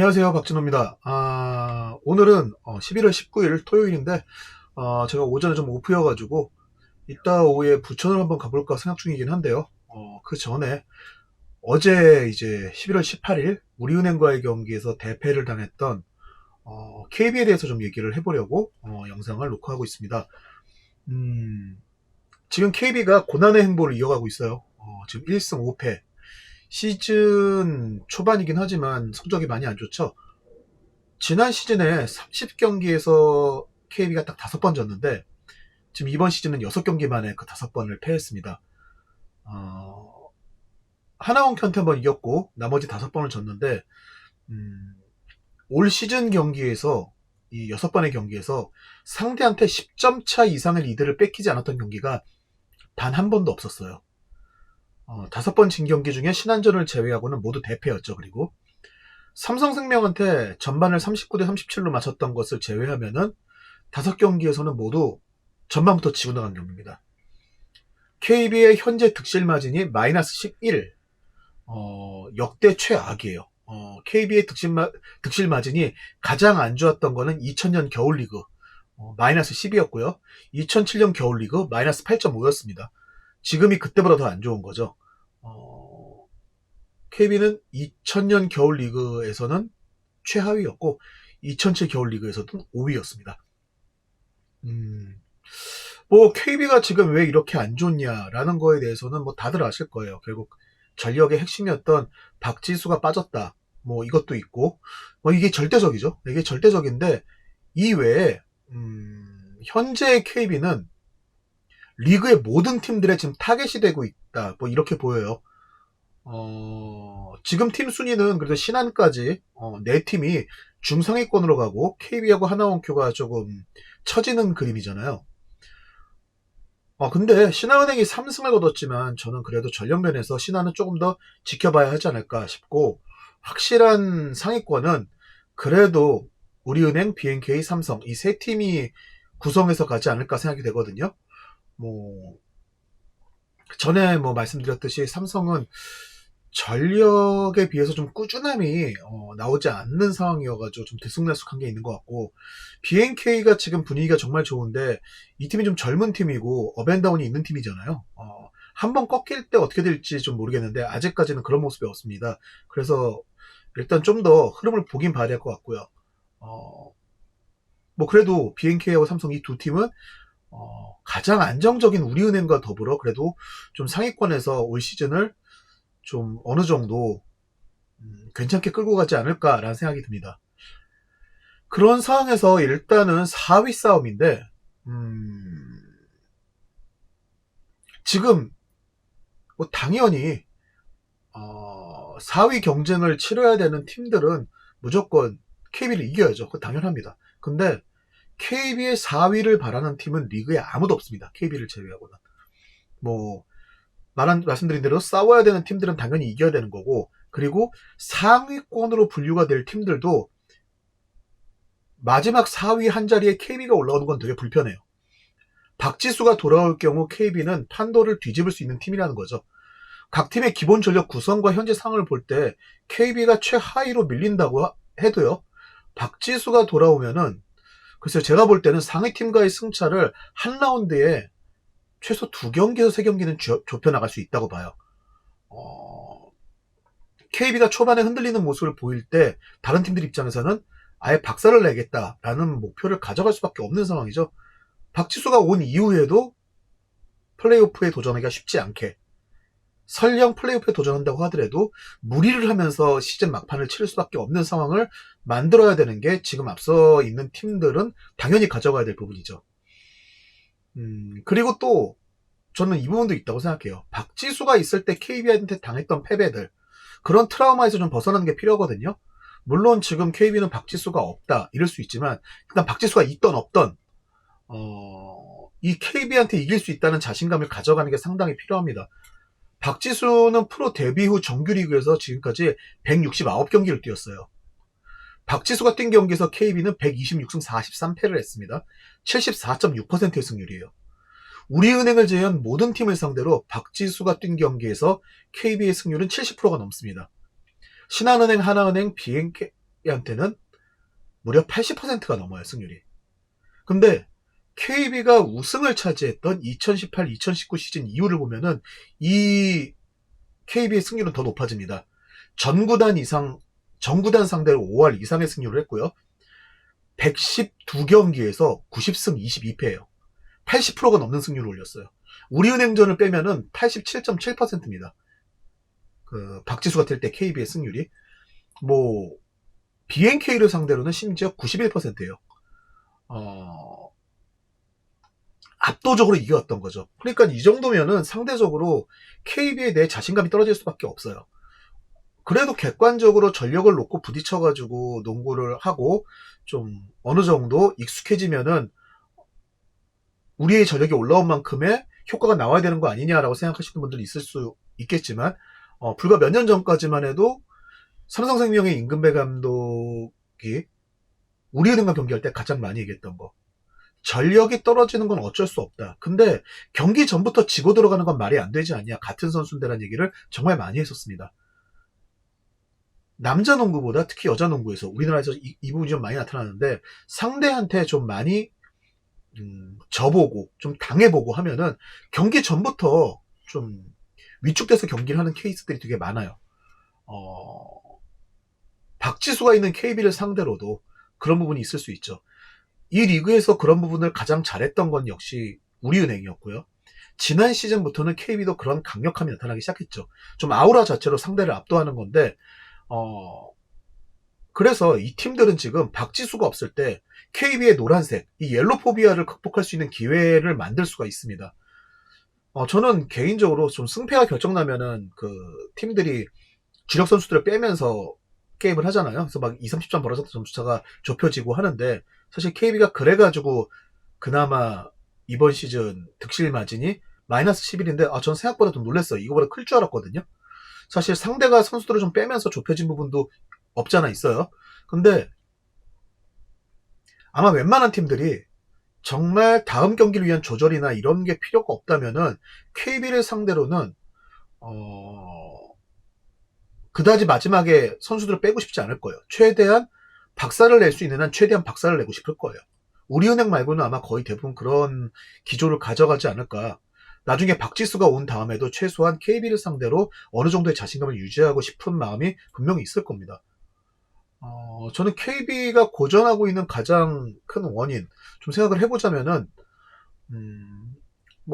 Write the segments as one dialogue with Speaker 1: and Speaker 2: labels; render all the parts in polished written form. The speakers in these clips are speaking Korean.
Speaker 1: 안녕하세요. 박진호입니다. 오늘은 11월 19일 토요일인데, 제가 오전에 좀 오프여가지고, 이따 오후에 부천을 한번 가볼까 생각 중이긴 한데요. 그 전에, 어제 이제 11월 18일, 우리은행과의 경기에서 대패를 당했던, KB에 대해서 좀 얘기를 해보려고, 영상을 녹화하고 있습니다. 지금 KB가 고난의 행보를 이어가고 있어요. 지금 1승 5패. 시즌 초반이긴 하지만 성적이 많이 안 좋죠. 지난 시즌에 30경기에서 KB가 딱 5번 졌는데 지금 이번 시즌은 6경기 만에 그 5번을 패했습니다. 하나원큐한테 한번 이겼고 나머지 5번을 졌는데 올 시즌 경기에서 이 6번의 경기에서 상대한테 10점 차 이상의 리드를 뺏기지 않았던 경기가 단 한 번도 없었어요. 5번 진 경기 중에 신한전을 제외하고는 모두 대패였죠. 그리고 삼성생명한테 전반을 39대 37로 맞췄던 것을 제외하면은 5경기에서는 모두 전반부터 지고 나간 경기입니다. KB의 현재 득실 마진이 마이너스 11, 역대 최악이에요. KB의 득실 마진이 가장 안 좋았던 거는 2000년 겨울리그, 마이너스 10이었고요. 2007년 겨울리그, 마이너스 8.5였습니다. 지금이 그때보다 더 안 좋은 거죠. KB는 2000년 겨울리그에서는 최하위였고 2007 겨울리그에서는 5위였습니다. 뭐 KB가 지금 왜 이렇게 안 좋냐라는 거에 대해서는 뭐 다들 아실 거예요. 결국 전력의 핵심이었던 박지수가 빠졌다. 뭐 이것도 있고 뭐 이게 절대적이죠. 이게 절대적인데 이 외에 현재 KB는 리그의 모든 팀들의 지금 타겟이 되고 있다. 뭐 이렇게 보여요. 지금 팀 순위는 그래도 신한까지 4팀이 중상위권으로 가고 KB하고 하나원큐가 조금 처지는 그림이잖아요. 근데 신한은행이 3승을 거뒀지만 저는 그래도 전력면에서 신한은 조금 더 지켜봐야 하지 않을까 싶고 확실한 상위권은 그래도 우리은행, BNK, 삼성 이 세 팀이 구성해서 가지 않을까 생각이 되거든요. 뭐 전에 뭐 말씀드렸듯이 삼성은 전력에 비해서 좀 꾸준함이 나오지 않는 상황이어가지고 좀 들쑥날쑥한 게 있는 것 같고 BNK가 지금 분위기가 정말 좋은데 이 팀이 좀 젊은 팀이고 업앤다운이 있는 팀이잖아요. 한번 꺾일 때 어떻게 될지 좀 모르겠는데 아직까지는 그런 모습이 없습니다. 그래서 일단 좀 더 흐름을 보긴 봐야 될 것 같고요. 뭐 그래도 BNK하고 삼성 이 두 팀은 가장 안정적인 우리은행과 더불어 그래도 좀 상위권에서 올 시즌을 좀 어느 정도 괜찮게 끌고 가지 않을까라는 생각이 듭니다. 그런 상황에서 일단은 4위 싸움인데 지금 뭐 당연히 4위 경쟁을 치러야 되는 팀들은 무조건 KB를 이겨야죠. 그거 당연합니다. 근데 KB의 4위를 바라는 팀은 리그에 아무도 없습니다. KB를 제외하고는. 뭐 말씀드린 대로 싸워야 되는 팀들은 당연히 이겨야 되는 거고 그리고 상위권으로 분류가 될 팀들도 마지막 4위 한 자리에 KB가 올라오는 건 되게 불편해요. 박지수가 돌아올 경우 KB는 판도를 뒤집을 수 있는 팀이라는 거죠. 각 팀의 기본 전력 구성과 현재 상황을 볼 때 KB가 최하위로 밀린다고 해도요. 박지수가 돌아오면은 글쎄요. 제가 볼 때는 상위팀과의 승차를 한 라운드에 최소 2경기에서 3경기는 좁혀나갈 수 있다고 봐요. KB가 초반에 흔들리는 모습을 보일 때 다른 팀들 입장에서는 아예 박살을 내겠다라는 목표를 가져갈 수밖에 없는 상황이죠. 박지수가 온 이후에도 플레이오프에 도전하기가 쉽지 않게 설령 플레이오프에 도전한다고 하더라도 무리를 하면서 시즌 막판을 치를 수밖에 없는 상황을 만들어야 되는 게 지금 앞서 있는 팀들은 당연히 가져가야 될 부분이죠. 그리고 또 저는 이 부분도 있다고 생각해요. 박지수가 있을 때 KB한테 당했던 패배들 그런 트라우마에서 좀 벗어나는 게 필요하거든요. 물론 지금 KB는 박지수가 없다 이럴 수 있지만 일단 박지수가 있던 없던 이 KB한테 이길 수 있다는 자신감을 가져가는 게 상당히 필요합니다. 박지수는 프로 데뷔 후 정규리그에서 지금까지 169경기를 뛰었어요. 박지수가 뛴 경기에서 KB는 126승 43패를 했습니다. 74.6%의 승률이에요. 우리은행을 제외한 모든 팀을 상대로 박지수가 뛴 경기에서 KB의 승률은 70%가 넘습니다. 신한은행, 하나은행, BNK, KB한테는 무려 80%가 넘어요, 승률이. 근데 KB가 우승을 차지했던 2018-2019 시즌 이후를 보면은 이 KB의 승률은 더 높아집니다. 전구단 상대로 5할 이상의 승률을 했고요. 112경기에서 90승 22패예요. 80%가 넘는 승률을 올렸어요. 우리은행전을 빼면은 87.7%입니다. 그 박지수가 뛸 때 KB의 승률이 BNK를 상대로는 심지어 91%예요. 압도적으로 이겨왔던 거죠. 그러니까 이 정도면은 상대적으로 KB에 대해 자신감이 떨어질 수밖에 없어요. 그래도 객관적으로 전력을 놓고 부딪혀가지고 농구를 하고 좀 어느 정도 익숙해지면은 우리의 전력이 올라온 만큼의 효과가 나와야 되는 거 아니냐라고 생각하시는 분들이 있을 수 있겠지만 불과 몇 년 전까지만 해도 삼성생명의 임금배 감독이 우리은행과 경기할 때 가장 많이 얘기했던 거, 전력이 떨어지는 건 어쩔 수 없다. 근데 경기 전부터 지고 들어가는 건 말이 안 되지 않냐, 같은 선수인데라는 얘기를 정말 많이 했었습니다. 남자 농구보다 특히 여자 농구에서 우리나라에서 이 부분이 좀 많이 나타나는데 상대한테 좀 많이 져보고 좀 당해보고 하면은 경기 전부터 좀 위축돼서 경기를 하는 케이스들이 되게 많아요. 박지수가 있는 KB를 상대로도 그런 부분이 있을 수 있죠. 이 리그에서 그런 부분을 가장 잘했던 건 역시 우리은행이었고요. 지난 시즌부터는 KB도 그런 강력함이 나타나기 시작했죠. 좀 아우라 자체로 상대를 압도하는 건데 그래서 이 팀들은 지금 박지수가 없을 때 KB의 노란색, 이 옐로포비아를 극복할 수 있는 기회를 만들 수가 있습니다. 저는 개인적으로 좀 승패가 결정나면은 그 팀들이 주력 선수들을 빼면서 게임을 하잖아요. 그래서 막 2, 30점 벌어졌던 점수차가 좁혀지고 하는데 사실 KB가 그래가지고 그나마 이번 시즌 득실 마진이 마이너스 11인데 전 생각보다 좀 놀랐어요. 이거보다 클 줄 알았거든요. 사실 상대가 선수들을 좀 빼면서 좁혀진 부분도 없잖아 있어요. 근데 아마 웬만한 팀들이 정말 다음 경기를 위한 조절이나 이런 게 필요가 없다면은 KB를 상대로는 그다지 마지막에 선수들을 빼고 싶지 않을 거예요. 최대한 박살을 낼 수 있는 한 최대한 박살을 내고 싶을 거예요. 우리은행 말고는 아마 거의 대부분 그런 기조를 가져가지 않을까. 나중에 박지수가 온 다음에도 최소한 KB를 상대로 어느 정도의 자신감을 유지하고 싶은 마음이 분명히 있을 겁니다. 저는 KB가 고전하고 있는 가장 큰 원인, 좀 생각을 해보자면은,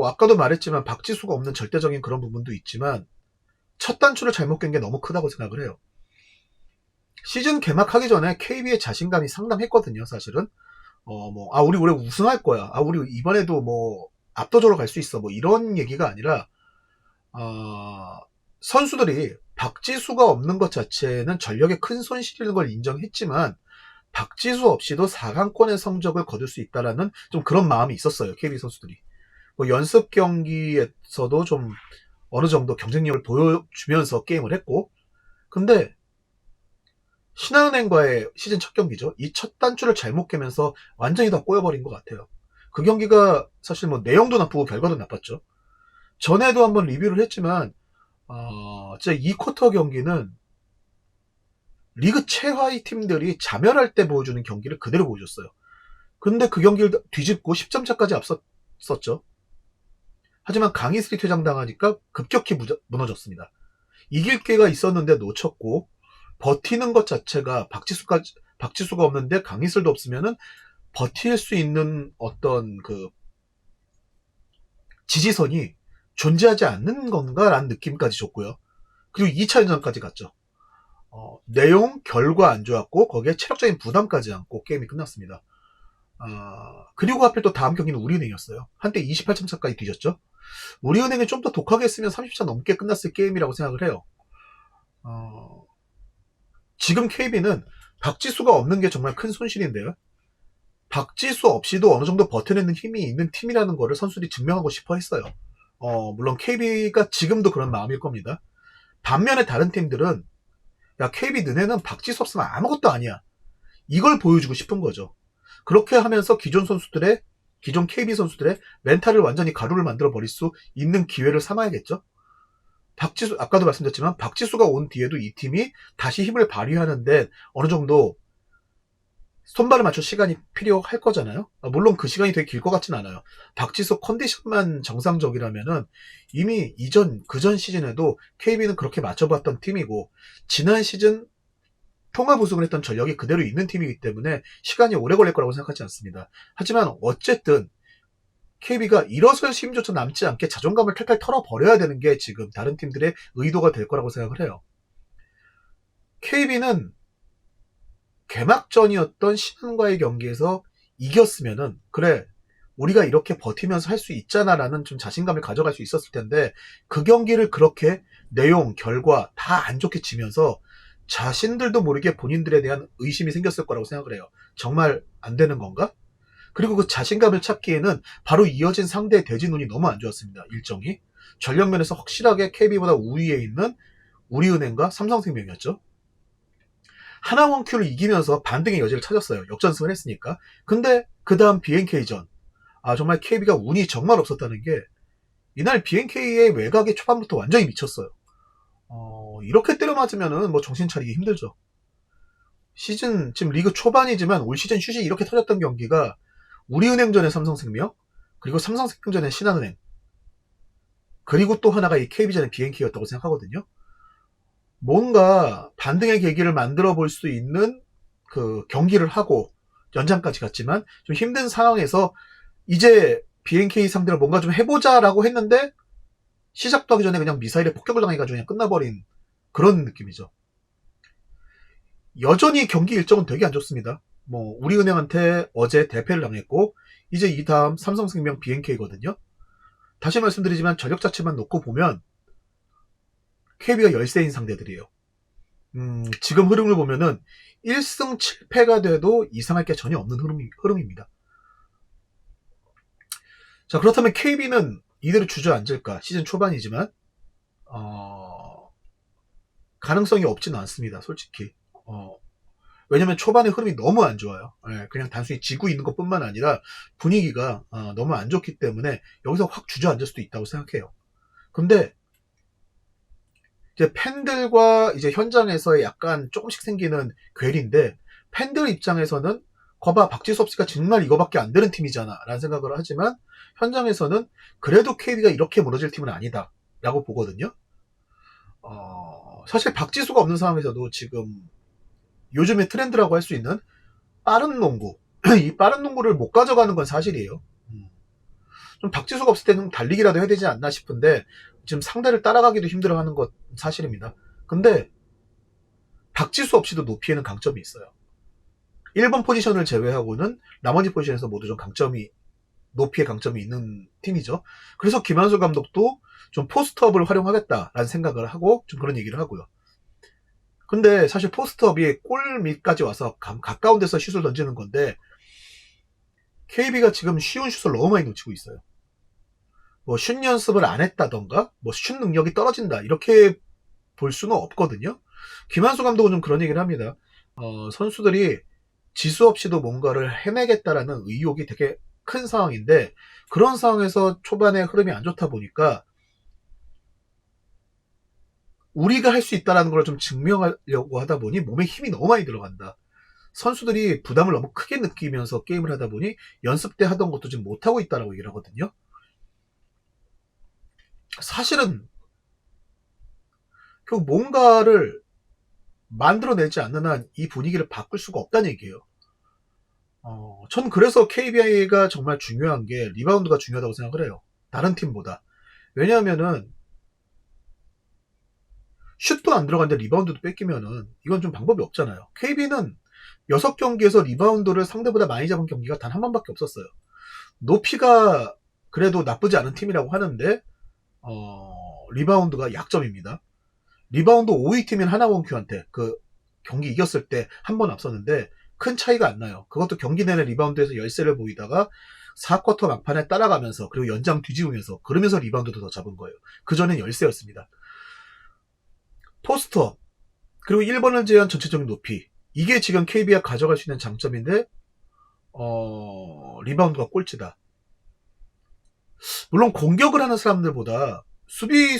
Speaker 1: 아까도 말했지만 박지수가 없는 절대적인 그런 부분도 있지만, 첫 단추를 잘못 깬 게 너무 크다고 생각을 해요. 시즌 개막하기 전에 KB의 자신감이 상당했거든요, 사실은. 우리 올해 우승할 거야. 우리 이번에도 압도적으로 갈 수 있어. 이런 얘기가 아니라, 선수들이 박지수가 없는 것 자체는 전력에 큰 손실인 걸 인정했지만, 박지수 없이도 4강권의 성적을 거둘 수 있다라는 좀 그런 마음이 있었어요, KB 선수들이. 연습 경기에서도 좀 어느 정도 경쟁력을 보여주면서 게임을 했고, 근데 신한은행과의 시즌 첫 경기죠. 이 첫 단추를 잘못 깨면서 완전히 다 꼬여버린 것 같아요. 그 경기가 사실 내용도 나쁘고 결과도 나빴죠. 전에도 한번 리뷰를 했지만 진짜 이 쿼터 경기는 리그 최하위 팀들이 자멸할 때 보여주는 경기를 그대로 보여줬어요. 근데 그 경기를 뒤집고 10점 차까지 앞섰죠. 하지만 강희슬이 퇴장당하니까 급격히 무너졌습니다. 이길 기회가 있었는데 놓쳤고 버티는 것 자체가 박지수가 없는데 강희슬도 없으면은 버틸 수 있는 어떤 그 지지선이 존재하지 않는 건가라는 느낌까지 줬고요. 그리고 2차전까지 갔죠. 내용, 결과 안 좋았고 거기에 체력적인 부담까지 안고 게임이 끝났습니다. 그리고 하필 또 다음 경기는 우리은행이었어요. 한때 28점 차까지 뒤졌죠. 우리은행이 좀 더 독하게 했으면 30차 넘게 끝났을 게임이라고 생각을 해요. 지금 KB는 박지수가 없는 게 정말 큰 손실인데요. 박지수 없이도 어느 정도 버텨내는 힘이 있는 팀이라는 거를 선수들이 증명하고 싶어 했어요. 물론 KB가 지금도 그런 마음일 겁니다. 반면에 다른 팀들은 KB 너네는 박지수 없으면 아무것도 아니야. 이걸 보여주고 싶은 거죠. 그렇게 하면서 기존 KB 선수들의 멘탈을 완전히 가루를 만들어 버릴 수 있는 기회를 삼아야겠죠. 아까도 말씀드렸지만 박지수가 온 뒤에도 이 팀이 다시 힘을 발휘하는데 어느 정도 손발을 맞출 시간이 필요할 거잖아요. 물론 그 시간이 되게 길 것 같진 않아요. 박지수 컨디션만 정상적이라면은 이미 그전 시즌에도 KB는 그렇게 맞춰봤던 팀이고, 지난 시즌 통합 우승을 했던 전력이 그대로 있는 팀이기 때문에 시간이 오래 걸릴 거라고 생각하지 않습니다. 하지만 어쨌든 KB가 일어설 힘조차 남지 않게 자존감을 탈탈 털어버려야 되는 게 지금 다른 팀들의 의도가 될 거라고 생각을 해요. KB는 개막전이었던 신한과의 경기에서 이겼으면은, 그래, 우리가 이렇게 버티면서 할 수 있잖아라는 좀 자신감을 가져갈 수 있었을 텐데, 그 경기를 그렇게 내용, 결과 다 안 좋게 지면서 자신들도 모르게 본인들에 대한 의심이 생겼을 거라고 생각을 해요. 정말 안 되는 건가? 그리고 그 자신감을 찾기에는 바로 이어진 상대의 대진운이 너무 안 좋았습니다. 일정이. 전력면에서 확실하게 KB보다 우위에 있는 우리은행과 삼성생명이었죠. 하나원큐를 이기면서 반등의 여지를 찾았어요. 역전승을 했으니까. 근데 그 다음 BNK전. 정말 KB가 운이 정말 없었다는 게, 이날 BNK의 외곽이 초반부터 완전히 미쳤어요. 이렇게 때려 맞으면은 뭐 정신 차리기 힘들죠. 지금 리그 초반이지만 올 시즌 슛이 이렇게 터졌던 경기가 우리은행전의 삼성생명, 그리고 삼성생명전의 신한은행, 그리고 또 하나가 이 KB전의 BNK였다고 생각하거든요. 뭔가 반등의 계기를 만들어 볼 수 있는 그 경기를 하고 연장까지 갔지만 좀 힘든 상황에서 이제 BNK 상대로 뭔가 좀 해보자라고 했는데, 시작도 하기 전에 그냥 미사일에 폭격을 당해가지고 그냥 끝나버린 그런 느낌이죠. 여전히 경기 일정은 되게 안 좋습니다. 뭐 우리은행한테 어제 대패를 당했고, 이제 이 다음 삼성생명 BNK거든요. 다시 말씀드리지만 전력 자체만 놓고 보면 KB가 열세인 상대들이에요. 지금 흐름을 보면은 1승 7패가 돼도 이상할 게 전혀 없는 흐름입니다. 자, 그렇다면 KB는 이대로 주저앉을까? 시즌 초반이지만 가능성이 없지는 않습니다. 솔직히. 왜냐면 초반에 흐름이 너무 안 좋아요. 그냥 단순히 지고 있는 것뿐만 아니라 분위기가 너무 안 좋기 때문에 여기서 확 주저앉을 수도 있다고 생각해요. 근데 이제 팬들과 이제 현장에서 약간 조금씩 생기는 괴리인데, 팬들 입장에서는 거봐, 박지수 없으니까 정말 이거밖에 안 되는 팀이잖아 라는 생각을 하지만, 현장에서는 그래도 KB가 이렇게 무너질 팀은 아니다 라고 보거든요. 사실 박지수가 없는 상황에서도 지금 요즘의 트렌드라고 할 수 있는 빠른 농구, 이 빠른 농구를 못 가져가는 건 사실이에요. 좀 박지수가 없을 때는 달리기라도 해야 되지 않나 싶은데, 지금 상대를 따라가기도 힘들어하는 것 사실입니다. 근데 박지수 없이도 높이에는 강점이 있어요. 1번 포지션을 제외하고는 나머지 포지션에서 모두 좀 높이의 강점이 있는 팀이죠. 그래서 김한솔 감독도 좀 포스트업을 활용하겠다라는 생각을 하고 좀 그런 얘기를 하고요. 근데 사실 포스트업이 골 밑까지 와서 가까운 데서 슛을 던지는 건데, KB가 지금 쉬운 슛을 너무 많이 놓치고 있어요. 뭐 슛 연습을 안 했다던가, 뭐 슛 능력이 떨어진다, 이렇게 볼 수는 없거든요. 김한수 감독은 좀 그런 얘기를 합니다. 선수들이 지수 없이도 뭔가를 해내겠다라는 의욕이 되게 큰 상황인데, 그런 상황에서 초반에 흐름이 안 좋다 보니까 우리가 할 수 있다라는 걸 좀 증명하려고 하다 보니 몸에 힘이 너무 많이 들어간다. 선수들이 부담을 너무 크게 느끼면서 게임을 하다 보니 연습 때 하던 것도 지금 못하고 있다라고 얘기를 하거든요. 사실은 그 뭔가를 만들어내지 않는 한 이 분위기를 바꿀 수가 없다는 얘기예요. 전 그래서 KBI가 정말 중요한 게 리바운드가 중요하다고 생각을 해요. 다른 팀보다. 왜냐하면은 슛도 안 들어가는데 리바운드도 뺏기면은 이건 좀 방법이 없잖아요. KB는 6경기에서 리바운드를 상대보다 많이 잡은 경기가 단 한 번밖에 없었어요. 높이가 그래도 나쁘지 않은 팀이라고 하는데 리바운드가 약점입니다. 리바운드 5위 팀인 하나원큐한테 그 경기 이겼을 때 한 번 앞섰는데 큰 차이가 안 나요. 그것도 경기 내내 리바운드에서 열세를 보이다가 4쿼터 막판에 따라가면서, 그리고 연장 뒤집으면서, 그러면서 리바운드도 더 잡은 거예요. 그전엔 열세였습니다. 포스트업, 그리고 1번을 제외한 전체적인 높이, 이게 지금 KB가 가져갈 수 있는 장점인데 리바운드가 꼴찌다. 물론 공격을 하는 사람들보다 수비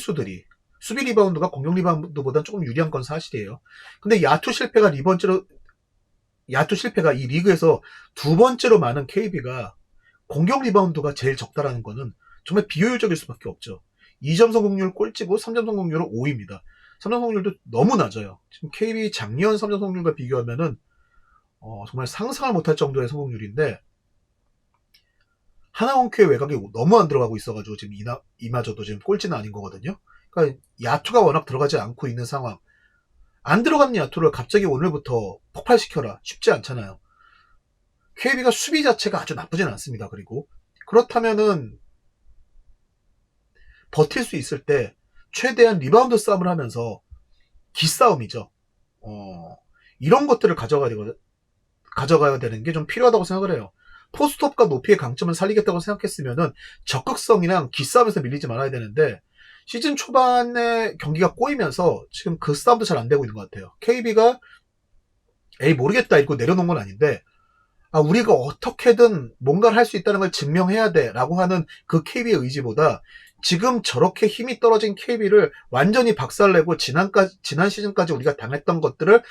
Speaker 1: 리바운드가 공격 리바운드보다 조금 유리한 건 사실이에요. 근데 야투 실패가 야투 실패가 이 리그에서 두 번째로 많은 KB가 공격 리바운드가 제일 적다라는 거는 정말 비효율적일 수밖에 없죠. 2점 성공률 꼴찌고 3점 성공률은 5위입니다. 3점 성공률도 너무 낮아요. 지금 KB 작년 3점 성공률과 비교하면은 정말 상상을 못할 정도의 성공률인데 하나원큐의 외곽이 너무 안 들어가고 있어가지고 지금 이마저도 지금 꼴찌는 아닌 거거든요. 그러니까 야투가 워낙 들어가지 않고 있는 상황. 안 들어가는 야투를 갑자기 오늘부터 폭발시켜라. 쉽지 않잖아요. KB가 수비 자체가 아주 나쁘진 않습니다. 그리고 그렇다면은 버틸 수 있을 때 최대한 리바운드 싸움을 하면서 기싸움이죠. 이런 것들을 가져가야 되는 게 좀 필요하다고 생각을 해요. 포스트업과 높이의 강점을 살리겠다고 생각했으면은 적극성이랑 기싸움에서 밀리지 말아야 되는데 시즌 초반에 경기가 꼬이면서 지금 그 싸움도 잘 안 되고 있는 것 같아요. KB가 에이 모르겠다 이러고 내려놓은 건 아닌데 우리가 어떻게든 뭔가를 할 수 있다는 걸 증명해야 돼 라고 하는 그 KB의 의지보다 지금 저렇게 힘이 떨어진 KB를 완전히 박살내고 지난 시즌까지 우리가 당했던 것들을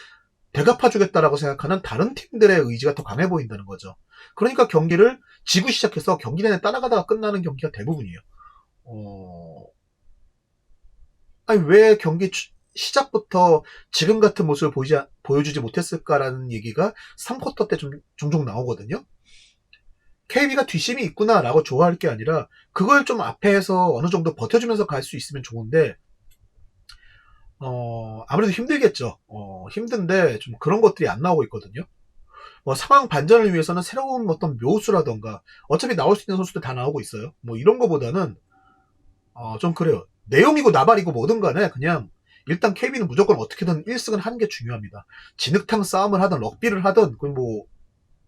Speaker 1: 대갚아주겠다라고 생각하는 다른 팀들의 의지가 더 강해 보인다는 거죠. 그러니까 경기를 지고 시작해서 경기 내내 따라가다가 끝나는 경기가 대부분이에요. 아니 왜 경기 시작부터 지금 같은 모습을 보여주지 못했을까라는 얘기가 3쿼터 때 종종 나오거든요. KB가 뒷심이 있구나라고 좋아할 게 아니라 그걸 좀 앞에서 어느 정도 버텨주면서 갈 수 있으면 좋은데 아무래도 힘들겠죠. 힘든데 좀 그런 것들이 안 나오고 있거든요. 상황 반전을 위해서는 새로운 어떤 묘수라던가 어차피 나올 수 있는 선수들 다 나오고 있어요. 뭐 이런 거보다는 좀 그래요. 내용이고 나발이고 뭐든 간에 그냥 일단 KB는 무조건 어떻게든 1승을 하는 게 중요합니다. 진흙탕 싸움을 하든 럭비를 하든 그건 뭐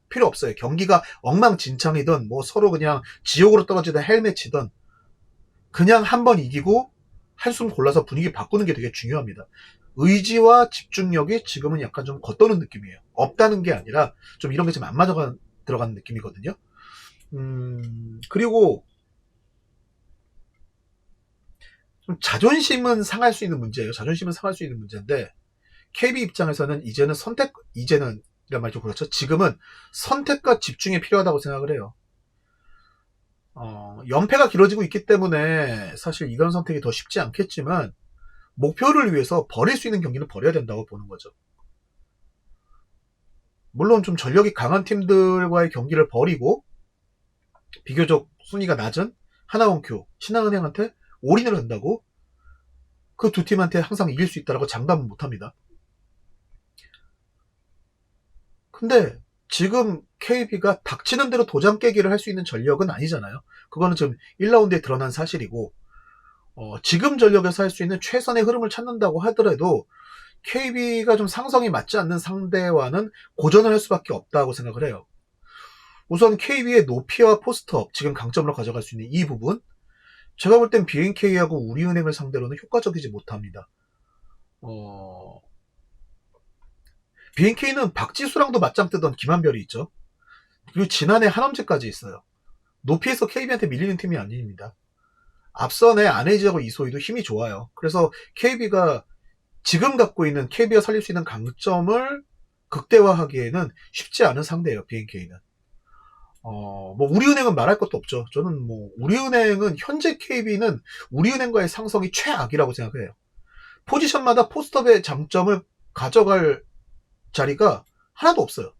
Speaker 1: 필요 없어요. 경기가 엉망진창이든 뭐 서로 그냥 지옥으로 떨어지든 헬매치든 그냥 한번 이기고 한숨 골라서 분위기 바꾸는 게 되게 중요합니다. 의지와 집중력이 지금은 약간 좀 겉도는 느낌이에요. 없다는 게 아니라 좀 이런 게 좀 안 맞아 들어가는 느낌이거든요. 그리고 좀 자존심은 상할 수 있는 문제예요. 자존심은 상할 수 있는 문제인데 KB 입장에서는 이제는 이란 말이 좀 그렇죠. 지금은 선택과 집중이 필요하다고 생각을 해요. 연패가 길어지고 있기 때문에 사실 이런 선택이 더 쉽지 않겠지만 목표를 위해서 버릴 수 있는 경기는 버려야 된다고 보는 거죠. 물론 좀 전력이 강한 팀들과의 경기를 버리고 비교적 순위가 낮은 하나원큐, 신한은행한테 올인을 한다고 그 두 팀한테 항상 이길 수 있다라고 장담은 못합니다. 근데 지금 KB가 닥치는 대로 도장 깨기를 할 수 있는 전력은 아니잖아요. 그거는 지금 1라운드에 드러난 사실이고 지금 전력에서 할 수 있는 최선의 흐름을 찾는다고 하더라도 KB가 좀 상성이 맞지 않는 상대와는 고전을 할 수밖에 없다고 생각을 해요. 우선 KB의 높이와 포스트업, 지금 강점으로 가져갈 수 있는 이 부분, 제가 볼 땐 BNK하고 우리은행을 상대로는 효과적이지 못합니다. BNK는 박지수랑도 맞짱 뜨던 김한별이 있죠. 그리고 지난해 한엄재까지 있어요. 높이에서 KB한테 밀리는 팀이 아닙니다. 앞선에 안혜지하고 이소희도 힘이 좋아요. 그래서 KB가 지금 갖고 있는 KB가 살릴 수 있는 강점을 극대화하기에는 쉽지 않은 상대예요. BNK는. 뭐 우리은행은 말할 것도 없죠. 저는 뭐 우리은행은 현재 KB는 우리은행과의 상성이 최악이라고 생각해요. 포지션마다 포스트업의 장점을 가져갈 자리가 하나도 없어요.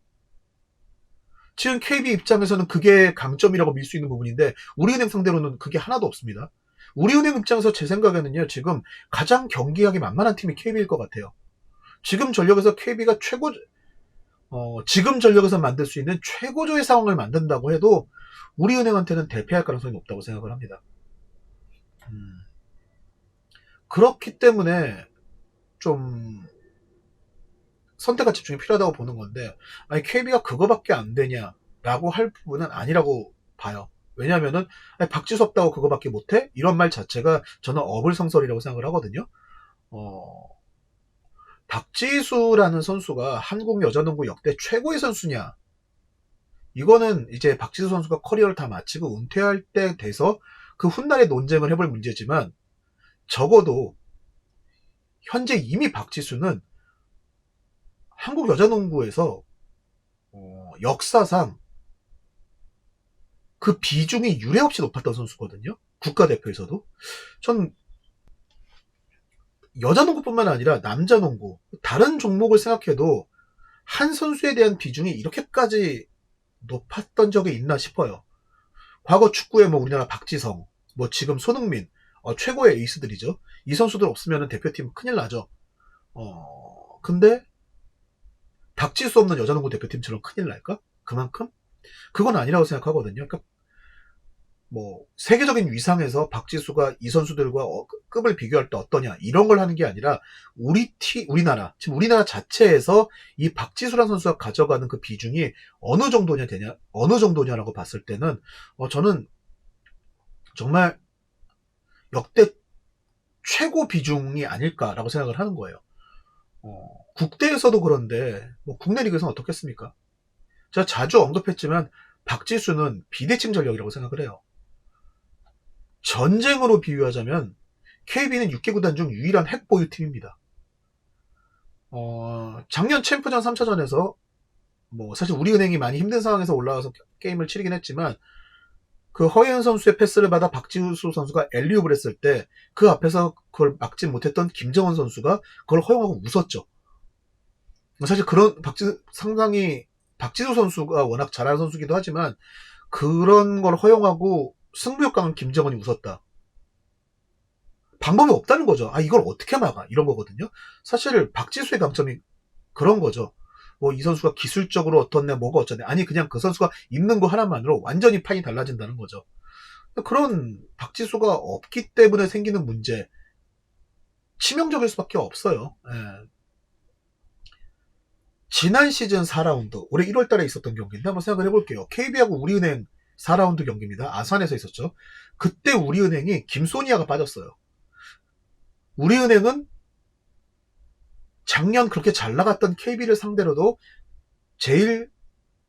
Speaker 1: 지금 KB 입장에서는 그게 강점이라고 밀 수 있는 부분인데 우리은행 상대로는 그게 하나도 없습니다. 우리은행 입장에서 제 생각에는요. 지금 가장 경기하기 만만한 팀이 KB일 것 같아요. 지금 전력에서 KB가 지금 전력에서 만들 수 있는 최고조의 상황을 만든다고 해도 우리은행한테는 대패할 가능성이 높다고 생각을 합니다. 그렇기 때문에 좀 선택과 집중이 필요하다고 보는 건데 아니 KB가 그거밖에 안 되냐라고 할 부분은 아니라고 봐요. 왜냐하면은 박지수 없다고 그거밖에 못해? 이런 말 자체가 저는 어불성설이라고 생각을 하거든요. 박지수라는 선수가 한국 여자농구 역대 최고의 선수냐? 이거는 이제 박지수 선수가 커리어를 다 마치고 은퇴할 때 돼서 그 훗날에 논쟁을 해볼 문제지만 적어도 현재 이미 박지수는 한국 여자농구에서 역사상 그 비중이 유례없이 높았던 선수거든요. 국가대표에서도. 전 여자 농구뿐만 아니라 남자 농구, 다른 종목을 생각해도 한 선수에 대한 비중이 이렇게까지 높았던 적이 있나 싶어요. 과거 축구에 뭐 우리나라 박지성, 뭐 지금 손흥민, 최고의 에이스들이죠. 이 선수들 없으면 대표팀 큰일 나죠. 근데 닥칠 수 없는 여자농구 대표팀처럼 큰일 날까? 그만큼? 그건 아니라고 생각하거든요. 그러니까 뭐 세계적인 위상에서 박지수가 이 선수들과 급을 비교할 때 어떠냐 이런 걸 하는 게 아니라 우리나라 지금 우리나라 자체에서 이 박지수라는 선수가 가져가는 그 비중이 어느 정도냐라고 봤을 때는 저는 정말 역대 최고 비중이 아닐까라고 생각을 하는 거예요. 국대에서도 그런데 뭐 국내 리그에서는 어떻겠습니까? 제가 자주 언급했지만 박지수는 비대칭 전력이라고 생각을 해요. 전쟁으로 비유하자면 KB는 6개 구단 중 유일한 핵 보유팀입니다. 작년 챔프전 3차전에서 뭐 사실 우리은행이 많이 힘든 상황에서 올라와서 게임을 치르긴 했지만 그 허예은 선수의 패스를 받아 박지수 선수가 엘리웁을 했을 때 그 앞에서 그걸 막지 못했던 김정은 선수가 그걸 허용하고 웃었죠. 사실 상당히 박지수 선수가 워낙 잘하는 선수기도 하지만 그런 걸 허용하고 승부욕 강한 김정은이 웃었다. 방법이 없다는 거죠. 이걸 어떻게 막아? 이런 거거든요. 사실 박지수의 강점이 그런 거죠. 뭐 이 선수가 기술적으로 어떻네, 뭐가 어쩌네. 아니 그냥 그 선수가 입는 거 하나만으로 완전히 판이 달라진다는 거죠. 그런 박지수가 없기 때문에 생기는 문제, 치명적일 수밖에 없어요. 예. 지난 시즌 4라운드, 올해 1월 달에 있었던 경기인데 한번 생각을 해볼게요. KB하고 우리은행 4라운드 경기입니다. 아산에서 있었죠. 그때 우리은행이 김소니아가 빠졌어요. 우리은행은 작년 그렇게 잘 나갔던 KB를 상대로도 제일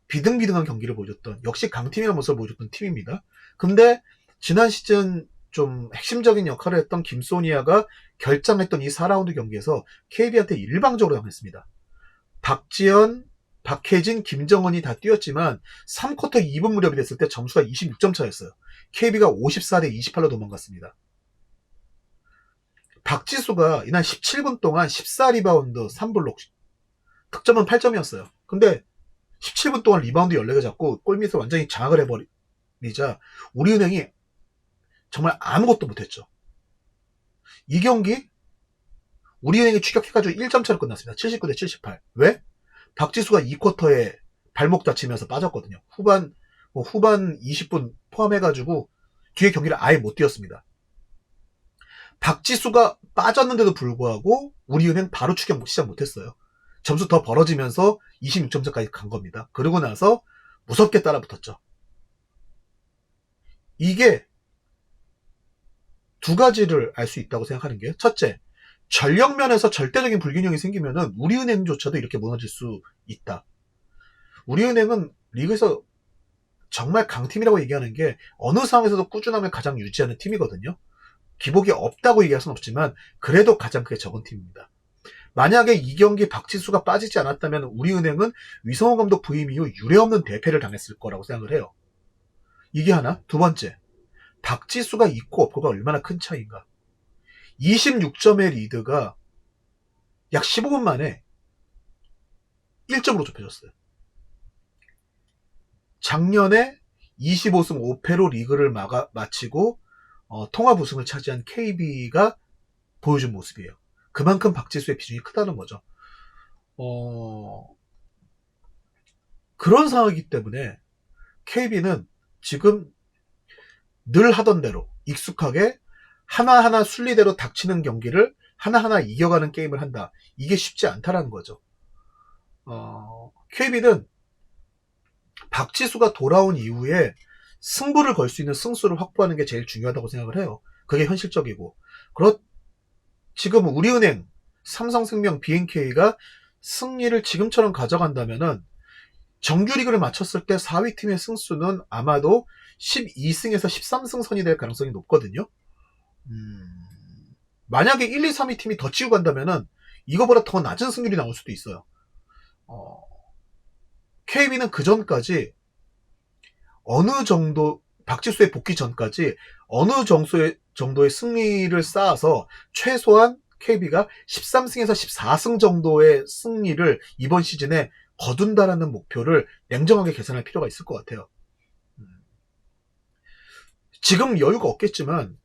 Speaker 1: 비등비등한 경기를 보여줬던, 역시 강팀이라는 모습을 보여줬던 팀입니다. 근데 지난 시즌 좀 핵심적인 역할을 했던 김소니아가 결장했던 이 4라운드 경기에서 KB한테 일방적으로 당했습니다. 박지현, 박혜진, 김정은이 다 뛰었지만 3쿼터 2분 무렵이 됐을 때 점수가 26점 차였어요. KB가 54대 28로 도망갔습니다. 박지수가 이날 17분 동안 14리바운드 3블록, 득점은 8점이었어요. 근데 17분 동안 리바운드 14개 잡고 골밑을 완전히 장악을 해버리자 우리은행이 정말 아무것도 못했죠. 이 경기 우리은행이 추격해가지고 1점 차로 끝났습니다. 79대 78. 왜? 박지수가 2쿼터에 발목 다치면서 빠졌거든요. 후반 20분 포함해가지고 뒤에 경기를 아예 못 뛰었습니다. 박지수가 빠졌는데도 불구하고 우리은행 바로 추격 시작 못했어요. 점수 더 벌어지면서 26점 차까지 간 겁니다. 그러고 나서 무섭게 따라붙었죠. 이게 두 가지를 알 수 있다고 생각하는 게, 첫째, 전력면에서 절대적인 불균형이 생기면은 우리은행조차도 이렇게 무너질 수 있다. 우리은행은 리그에서 정말 강팀이라고 얘기하는 게 어느 상황에서도 꾸준함을 가장 유지하는 팀이거든요. 기복이 없다고 얘기할 수는 없지만 그래도 가장 크게 적은 팀입니다. 만약에 이 경기 박지수가 빠지지 않았다면 우리은행은 위성호 감독 부임 이후 유례없는 대패를 당했을 거라고 생각을 해요. 이게 하나. 두 번째, 박지수가 있고 없고가 얼마나 큰 차이인가. 26점의 리드가 약 15분 만에 1점으로 좁혀졌어요. 작년에 25승 5패로 리그를 마치고 통합 우승을 차지한 KB가 보여준 모습이에요. 그만큼 박지수의 비중이 크다는 거죠. 그런 상황이기 때문에 KB는 지금 늘 하던 대로 익숙하게 하나하나 순리대로 닥치는 경기를 하나하나 이겨가는 게임을 한다. 이게 쉽지 않다라는 거죠. KB는 박지수가 돌아온 이후에 승부를 걸 수 있는 승수를 확보하는 게 제일 중요하다고 생각을 해요. 그게 현실적이고. 지금 우리은행, 삼성생명, BNK가 승리를 지금처럼 가져간다면은 정규리그를 마쳤을 때 4위 팀의 승수는 아마도 12승에서 13승 선이 될 가능성이 높거든요. 만약에 1, 2, 3위 팀이 더 치고 간다면은 이거보다 더 낮은 승률이 나올 수도 있어요. KB는 그 전까지 어느 정도, 박지수의 복귀 전까지 어느 정도의 승리를 쌓아서 최소한 KB가 13승에서 14승 정도의 승리를 이번 시즌에 거둔다라는 목표를 냉정하게 계산할 필요가 있을 것 같아요. 지금 여유가 없겠지만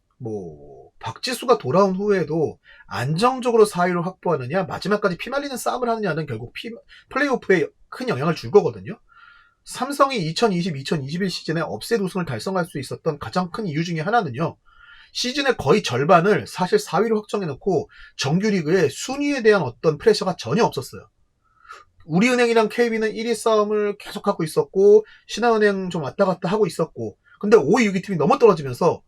Speaker 1: 박지수가 돌아온 후에도 안정적으로 4위를 확보하느냐, 마지막까지 피말리는 싸움을 하느냐는 결국 플레이오프에 큰 영향을 줄 거거든요. 삼성이 2020-2021 시즌에 업셋 우승을 달성할 수 있었던 가장 큰 이유 중에 하나는요, 시즌의 거의 절반을 사실 4위를 확정해놓고 정규리그의 순위에 대한 어떤 프레셔가 전혀 없었어요. 우리은행이랑 KB는 1위 싸움을 계속하고 있었고, 신한은행 좀 왔다 갔다 하고 있었고, 근데 5위, 6위 팀이 너무 떨어지면서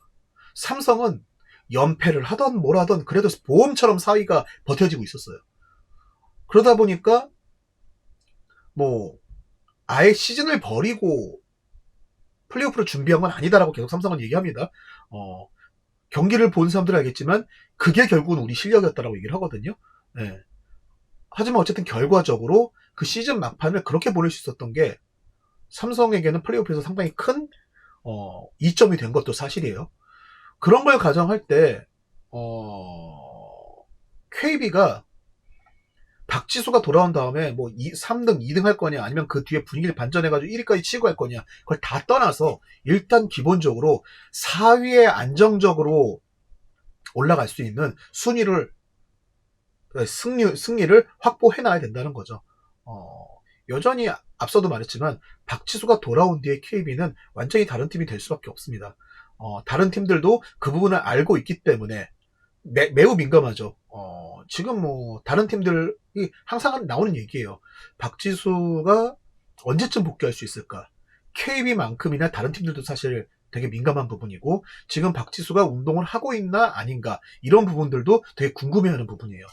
Speaker 1: 삼성은 연패를 하던 뭘 하던 그래도 보험처럼 4위가 버텨지고 있었어요. 그러다 보니까 아예 시즌을 버리고 플레이오프를 준비한 건 아니다라고 계속 삼성은 얘기합니다. 경기를 본 사람들은 알겠지만 그게 결국은 우리 실력이었다라고 얘기를 하거든요. 네. 하지만 어쨌든 결과적으로 그 시즌 막판을 그렇게 보낼 수 있었던 게 삼성에게는 플레이오프에서 상당히 큰 이점이 된 것도 사실이에요. 그런 걸 가정할 때 KB가 박지수가 돌아온 다음에 3등, 2등 할 거냐, 아니면 그 뒤에 분위기를 반전해가지고 1위까지 치고 할 거냐, 그걸 다 떠나서 일단 기본적으로 4위에 안정적으로 올라갈 수 있는 승리를 확보해놔야 된다는 거죠. 여전히 앞서도 말했지만 박지수가 돌아온 뒤에 KB는 완전히 다른 팀이 될 수밖에 없습니다. 다른 팀들도 그 부분을 알고 있기 때문에 매우 민감하죠. 지금 다른 팀들이 항상 나오는 얘기예요. 박지수가 언제쯤 복귀할 수 있을까? KB만큼이나 다른 팀들도 사실 되게 민감한 부분이고, 지금 박지수가 운동을 하고 있나 아닌가, 이런 부분들도 되게 궁금해하는 부분이에요.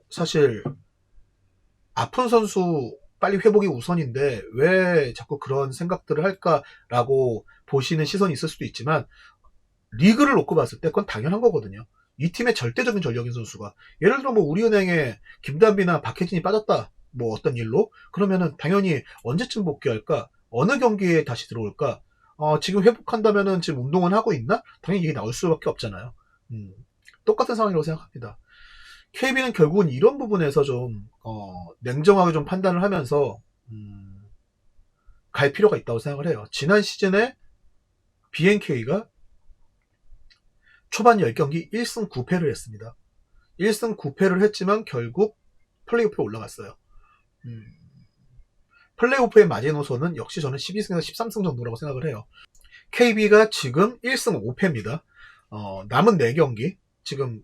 Speaker 1: 사실 아픈 선수 빨리 회복이 우선인데 왜 자꾸 그런 생각들을 할까라고 보시는 시선이 있을 수도 있지만, 리그를 놓고 봤을 때 그건 당연한 거거든요. 이 팀의 절대적인 전력인 선수가, 예를 들어 우리은행에 김단비나 박혜진이 빠졌다, 어떤 일로, 그러면은 당연히 언제쯤 복귀할까, 어느 경기에 다시 들어올까, 지금 회복한다면은 지금 운동은 하고 있나, 당연히 이게 나올 수밖에 없잖아요. 똑같은 상황이라고 생각합니다. KB는 결국은 이런 부분에서 좀 냉정하게 좀 판단을 하면서 갈 필요가 있다고 생각을 해요. 지난 시즌에 BNK가 초반 10경기 1승 9패를 했습니다. 1승 9패를 했지만 결국 플레이오프에 올라갔어요. 플레이오프의 마지노선은 역시 저는 12승에서 13승 정도라고 생각을 해요. KB가 지금 1승 5패입니다. 남은 4경기, 지금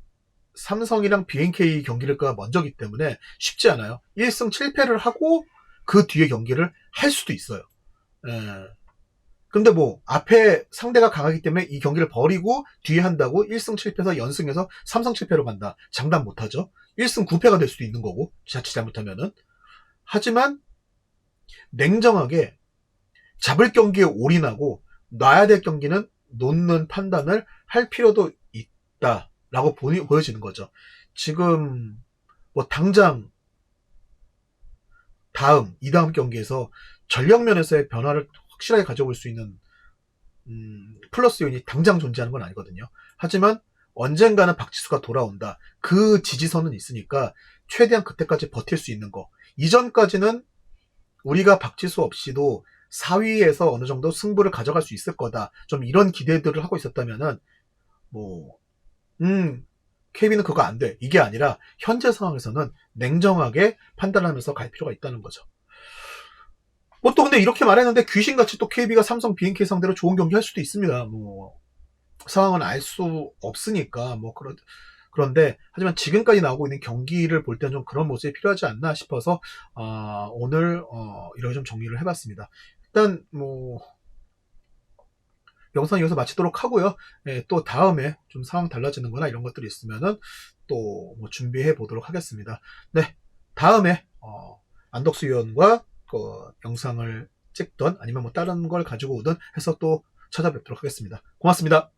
Speaker 1: 삼성이랑 BNK 경기가 먼저기 때문에 쉽지 않아요. 1승 7패를 하고 그 뒤에 경기를 할 수도 있어요. 근데 앞에 상대가 강하기 때문에 이 경기를 버리고 뒤에 한다고 1승 7패에서 연승해서 3승 7패로 간다, 장담 못하죠. 1승 9패가 될 수도 있는 거고, 자칫 잘못하면은. 하지만 냉정하게 잡을 경기에 올인하고 놔야 될 경기는 놓는 판단을 할 필요도 있다라고 보여지는 거죠. 지금 당장 이 다음 경기에서 전력 면에서의 변화를 확실하게 가져올 수 있는 플러스 요인이 당장 존재하는 건 아니거든요. 하지만 언젠가는 박지수가 돌아온다, 그 지지선은 있으니까 최대한 그때까지 버틸 수 있는 거, 이전까지는 우리가 박지수 없이도 4위에서 어느 정도 승부를 가져갈 수 있을 거다, 좀 이런 기대들을 하고 있었다면은 KB는 그거 안 돼, 이게 아니라 현재 상황에서는 냉정하게 판단하면서 갈 필요가 있다는 거죠. 또 근데 이렇게 말했는데 귀신같이 또 KB가 삼성 BNK 상대로 좋은 경기 할 수도 있습니다. 상황은 알 수 없으니까 그런데 하지만 지금까지 나오고 있는 경기를 볼 때는 좀 그런 모습이 필요하지 않나 싶어서 오늘 이렇게 좀 정리를 해봤습니다. 일단 영상 여기서 마치도록 하고요. 또 다음에 좀 상황 달라지는 거나 이런 것들이 있으면은 또 준비해 보도록 하겠습니다. 네, 다음에 안덕수 위원과 영상을 찍던 아니면 다른 걸 가지고 오든 해서 또 찾아뵙도록 하겠습니다. 고맙습니다.